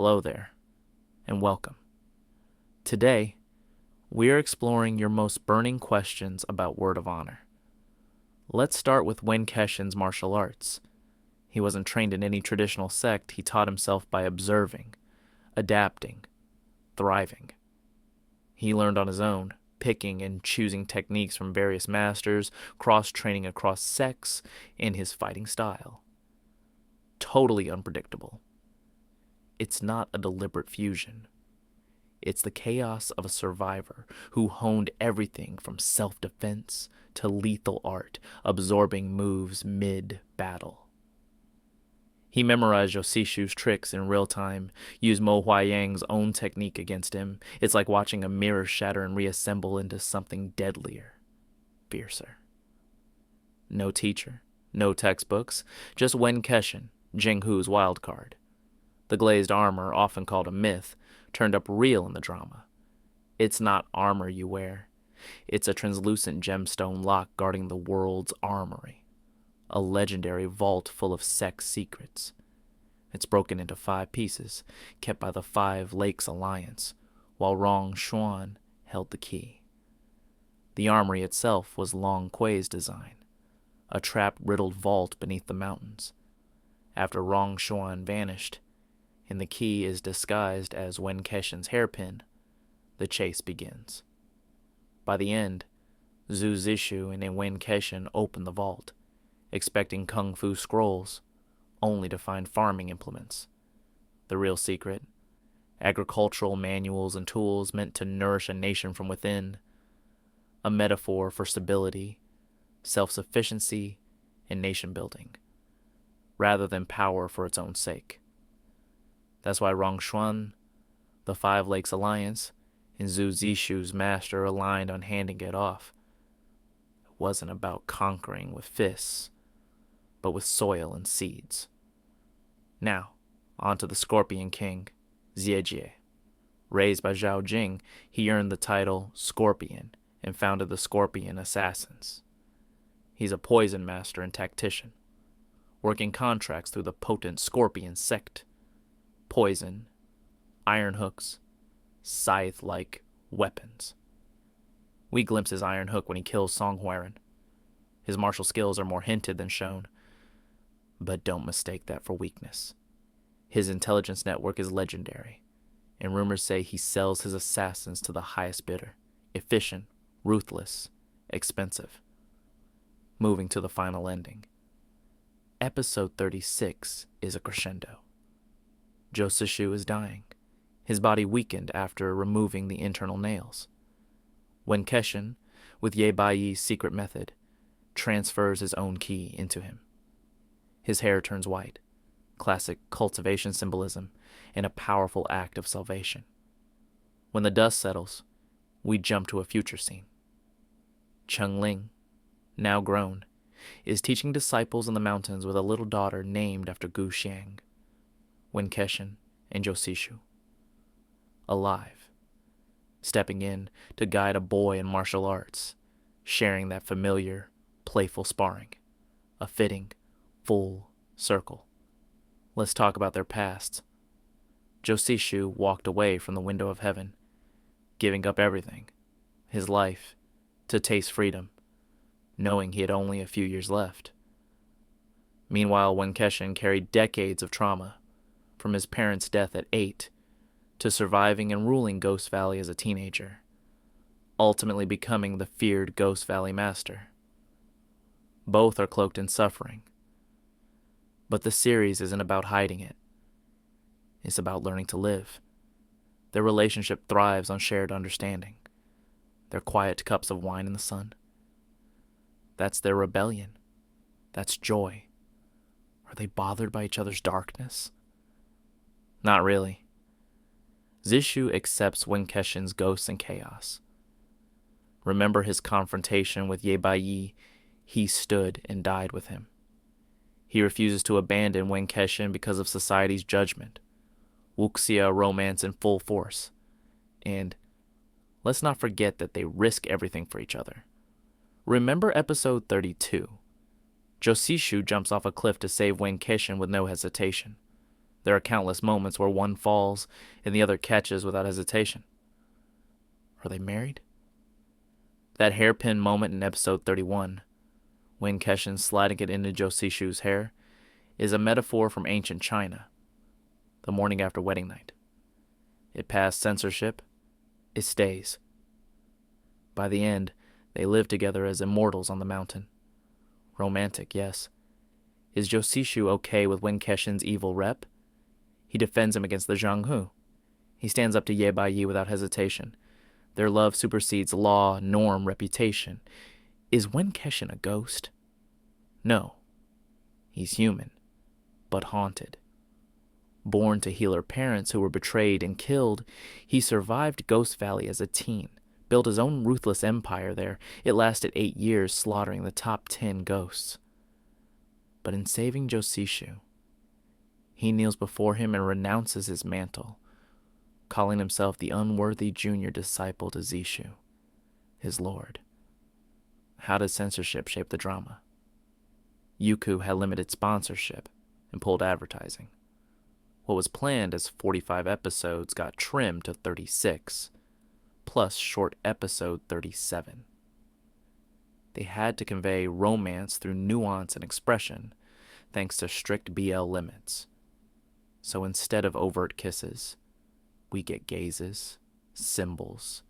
Hello there, and welcome. Today, we are exploring your most burning questions about Word of Honor. Let's start with Wen Keshin's martial arts. He wasn't trained in any traditional sect. He taught himself by observing, adapting, thriving. He learned on his own, picking and choosing techniques from various masters, cross-training across sects, and his fighting style. Totally unpredictable. It's not a deliberate fusion. It's the chaos of a survivor who honed everything from self-defense to lethal art, absorbing moves mid-battle. He memorized Josishu's tricks in real time, used Mo Huayang's own technique against him. It's like watching a mirror shatter and reassemble into something deadlier, fiercer. No teacher, no textbooks, just Wen Keshin, Jinghu's wild card. The glazed armor, often called a myth, turned up real in the drama. It's not armor you wear. It's a translucent gemstone lock guarding the world's armory, a legendary vault full of sex secrets. It's broken into 5 pieces, kept by the 5 Lakes Alliance, while Rong Xuan held the key. The armory itself was Long Kuei's design, a trap-riddled vault beneath the mountains. After Rong Xuan vanished, and the key is disguised as Wen Keshin's hairpin, the chase begins. By the end, Zhu Zixu and Wen Keshin open the vault, expecting kung fu scrolls, only to find farming implements. The real secret, agricultural manuals and tools meant to nourish a nation from within, a metaphor for stability, self-sufficiency, and nation-building, rather than power for its own sake. That's why Rong Xuan, the 5 Lakes Alliance, and Zhu Zixu's master aligned on handing it off. It wasn't about conquering with fists, but with soil and seeds. Now, on to the Scorpion King, Ziejie. Raised by Zhao Jing, he earned the title Scorpion and founded the Scorpion Assassins. He's a poison master and tactician, working contracts through the potent Scorpion sect. Poison, iron hooks, scythe-like weapons. We glimpse his iron hook when he kills Song Huaren. His martial skills are more hinted than shown, but don't mistake that for weakness. His intelligence network is legendary, and rumors say he sells his assassins to the highest bidder. Efficient, ruthless, expensive. Moving to the final ending. Episode 36 is a crescendo. Josishu is dying, his body weakened after removing the internal nails. Wen Keshin, with YAOI's secret method, transfers his own ki into him. His hair turns white, classic cultivation symbolism, and a powerful act of salvation. When the dust settles, we jump to a future scene. Cheng Ling, now grown, is teaching disciples in the mountains with a little daughter named after Gu Xiang. Wen Keshin and Josishu. Alive, stepping in to guide a boy in martial arts, sharing that familiar, playful sparring, a fitting, full circle. Let's talk about their pasts. Josishu walked away from the window of heaven, giving up everything, his life, to taste freedom, knowing he had only a few years left. Meanwhile, Wen Keshin carried decades of trauma, from his parents' death at 8 to surviving and ruling Ghost Valley as a teenager, ultimately becoming the feared Ghost Valley master. Both are cloaked in suffering, but the series isn't about hiding it. It's about learning to live. Their relationship thrives on shared understanding, their quiet cups of wine in the sun. That's their rebellion. That's joy. Are they bothered by each other's darkness? Not really. Zixu accepts Wen Keshin's ghosts and chaos. Remember his confrontation with YAOI, he stood and died with him. He refuses to abandon Wen Keshin because of society's judgment. Wuxia romance in full force. And let's not forget that they risk everything for each other. Remember episode 32. Josishu jumps off a cliff to save Wen Keshin with no hesitation. There are countless moments where one falls and the other catches without hesitation. Are they married? That hairpin moment in episode 31, Wen Keshin sliding it into Josishu's hair, is a metaphor from ancient China, the morning after wedding night. It passed censorship. It stays. By the end, they live together as immortals on the mountain. Romantic, yes. Is Josishu okay with Wen Keshin's evil rep? He defends him against the Zhanghu. He stands up to YAOI without hesitation. Their love supersedes law, norm, reputation. Is Wen Keshin a ghost? No. He's human, but haunted. Born to healer parents who were betrayed and killed, he survived Ghost Valley as a teen, built his own ruthless empire there. It lasted 8 years, slaughtering the top 10 ghosts. But in saving Josishu, he kneels before him and renounces his mantle, calling himself the unworthy junior disciple to Zishu, his lord. How does censorship shape the drama? Youku had limited sponsorship and pulled advertising. What was planned as 45 episodes got trimmed to 36, plus short episode 37. They had to convey romance through nuance and expression, thanks to strict BL limits. So instead of overt kisses, we get gazes, symbols,